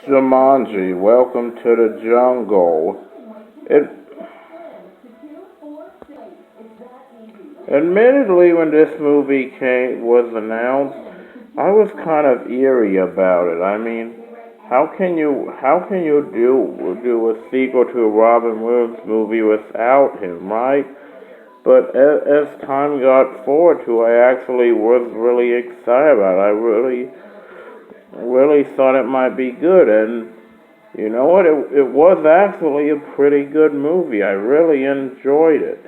Jumanji, Welcome to the Jungle. It, admittedly, when this movie was announced, I was kind of eerie about it. I mean, how can you do a sequel to a Robin Williams movie without him, right? But as time got forward to, I actually was really excited about it. I really thought it might be good, and you know what? It was actually a pretty good movie. I really enjoyed it.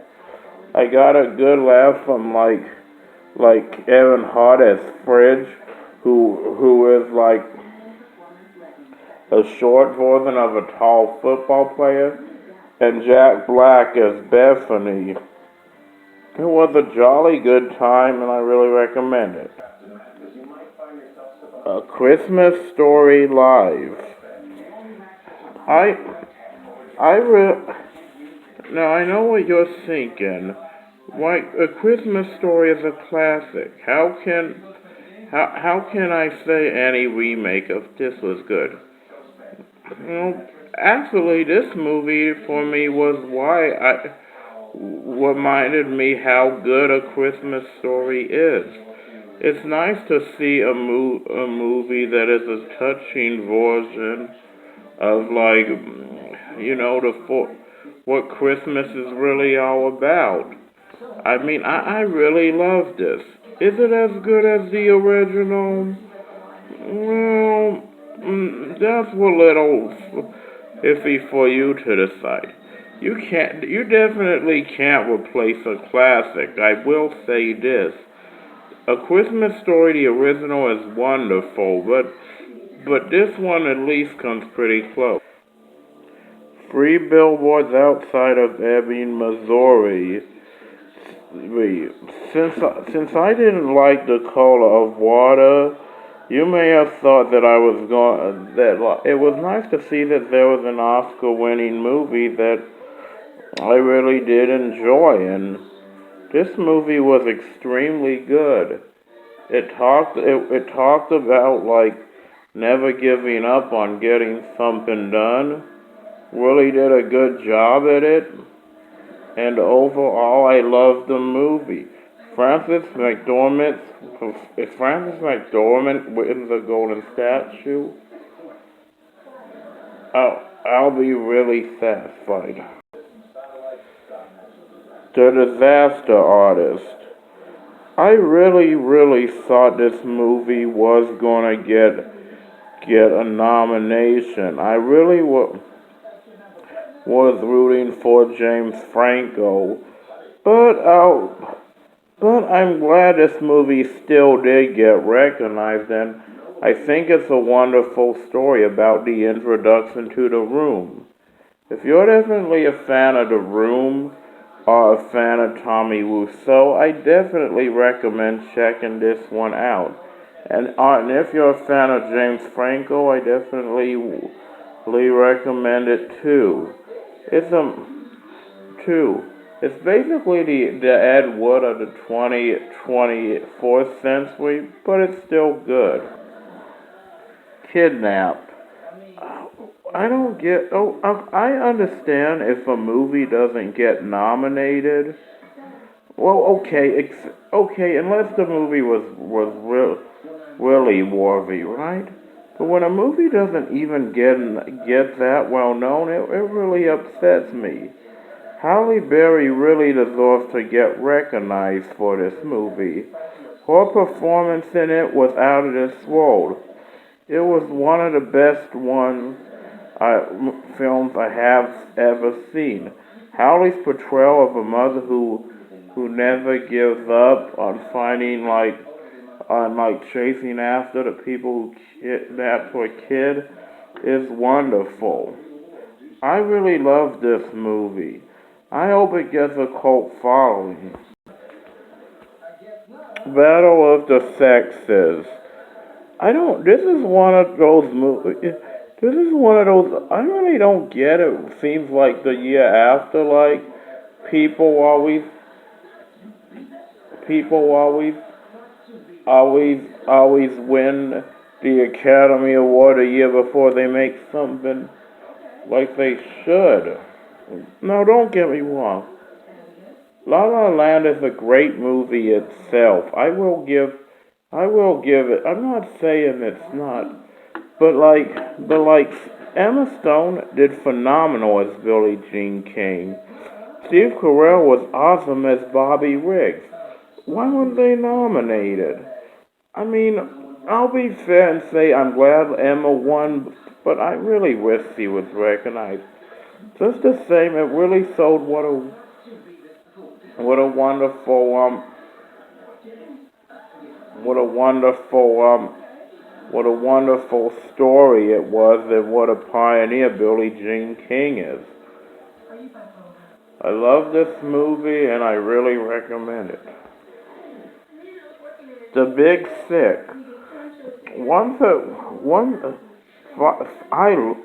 I got a good laugh from like Evan Hart as Fridge, who is like a short version of a tall football player, and Jack Black as Bethany. It was a jolly good time, and I really recommend it. A Christmas Story Live. I I re- Now I know what you're thinking. Why A Christmas Story is a classic. How can I say any remake of this was good? Well, actually, this movie for me was why I reminded me how good A Christmas Story is. It's nice to see a movie that is a touching version of what Christmas is really all about. I mean, I really love this. Is it as good as the original? Well, that's a little iffy for you to decide. You definitely can't replace a classic. I will say this. A Christmas Story, the original, is wonderful, but this one at least comes pretty close. Three billboards outside of Ebbing, Missouri. Since I didn't like the color of water, you may have thought that I was going that it was nice to see that there was an Oscar-winning movie that I really did enjoy, and this movie was extremely good. It talked about like never giving up on getting something done. Really did a good job at it, and overall, I loved the movie. Francis McDormand, if Francis McDormand wins the Golden Statue, I'll be really satisfied. The Disaster Artist. I really thought this movie was gonna get a nomination. I really was rooting for James Franco, but I'm glad this movie still did get recognized, and I think it's a wonderful story about the introduction to The Room. If you're definitely a fan of The Room or a fan of Tommy Wiseau, I definitely recommend checking this one out. And if you're a fan of James Franco, I definitely recommend it too. It's a two. It's basically the Ed Wood of the 24th century, but it's still good. Kidnapped. I don't get. Oh, I understand if a movie doesn't get nominated. Well, okay, unless the movie really worthy, right? But when a movie doesn't even get that well known, it really upsets me. Halle Berry really deserves to get recognized for this movie. Her performance in it was out of this world. It was one of the best films I have ever seen. Halle's portrayal of a mother who never gives up on chasing after the people who kidnapped her kid is wonderful. I really love this movie. I hope it gets a cult following. Battle of the Sexes. I don't. This is one of those movies. This is one of those. I really don't get it. Seems like the year after, like people always, people always win the Academy Award a year before they make something like they should. Now, don't get me wrong. La La Land is a great movie itself. I will give it. I'm not saying it's not, but like Emma Stone did phenomenal as Billie Jean King. Steve Carell was awesome as Bobby Riggs. Why weren't they nominated? I mean, I'll be fair and say I'm glad Emma won, but I really wish she was recognized. Just the same, it really showed what a wonderful what a wonderful what a wonderful story it was, and what a pioneer Billie Jean King is. I love this movie and I really recommend it. The Big Sick.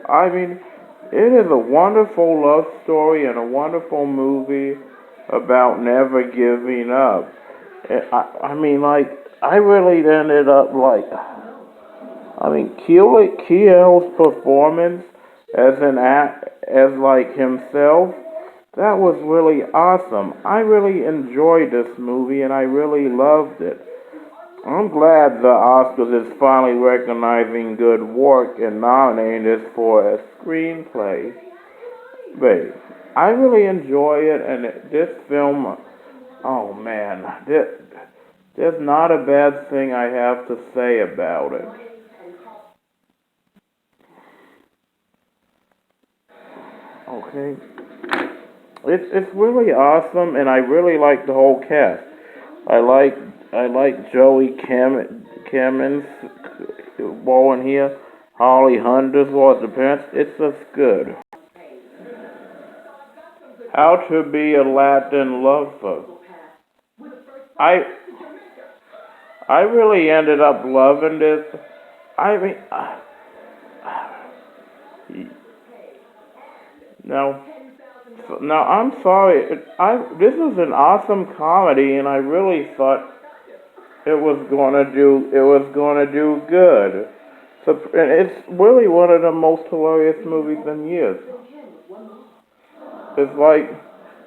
I mean, it is a wonderful love story and a wonderful movie about never giving up. I mean, like, I really ended up like, I mean, Kiel's performance as as like himself, that was really awesome. I really enjoyed this movie and I really loved it. I'm glad the Oscars is finally recognizing good work and nominating this for a screenplay. But I really enjoy it, and this film, oh man, there's not a bad thing I have to say about it. Okay, it's really awesome, and I really like the whole cast. I like I like Joey Cameron's role in here, Holly Hunter's role as the parents. It's just good. How to Be a Latin Lover. I I really ended up loving this. I mean, now now I'm sorry. I This is an awesome comedy, and I really thought it was gonna do good. So, and it's really one of the most hilarious movies in years. It's like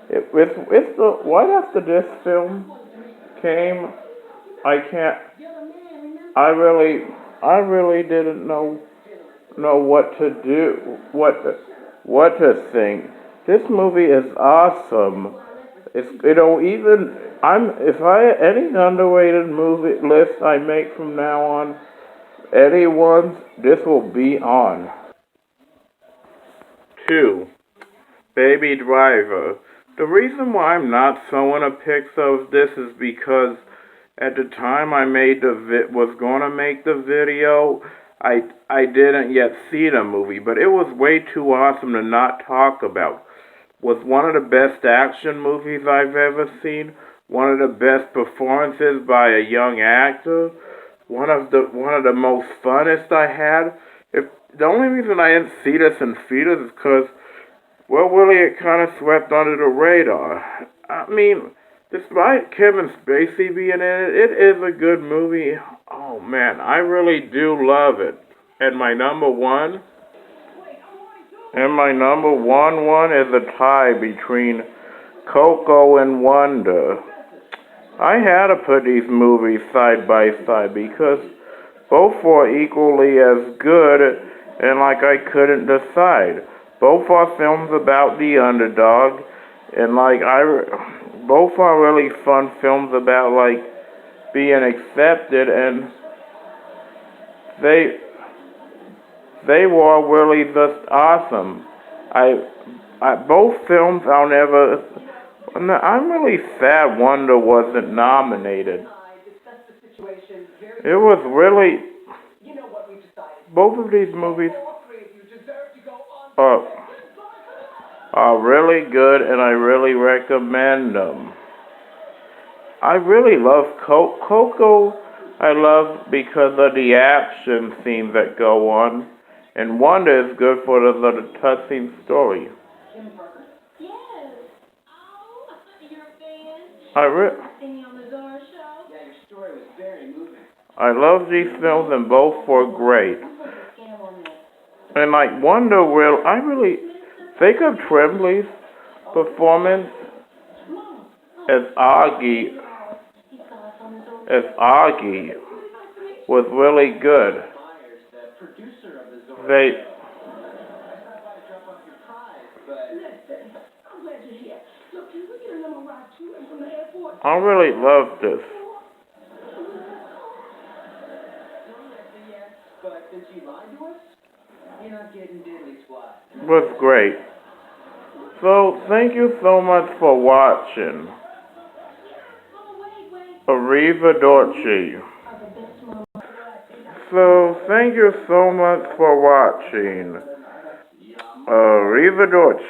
it's the right after this film came. I can't. I really I really didn't know what to do, what to think. This movie is awesome. It's even I'm if I any underrated movie list I make from now on, anyone's this will be on. Two, Baby Driver. The reason why I'm not showing a picture of this is because at the time I made was gonna make the video, I didn't yet see the movie, but it was way too awesome to not talk about. Was one of the best action movies I've ever seen. One of the best performances by a young actor. One of the most funnest I had. If the only reason I didn't see this in theaters is because, well, really, it kind of swept under the radar. I mean, despite Kevin Spacey being in it, it is a good movie. Oh man, I really do love it. And my number one, and my number one is a tie between Coco and Wonder. I had to put these movies side by side because both were equally as good, and like I couldn't decide. Both are films about the underdog, and both are really fun films about like being accepted, and they they were really just awesome. I both films I'll never. I'm really sad Wonder wasn't nominated. It was really both of these movies are are really good, and I really recommend them. I really love Coco. I love because of the action scenes that go on, and Wonder is good for the touching story. I re- I love these films and both were great. And I wonder, I really think of Tremblay's performance as Augie was really good. They, I really love this. Was great. So thank you so much for watching. Arrivederci. So thank you so much for watching. Arrivederci.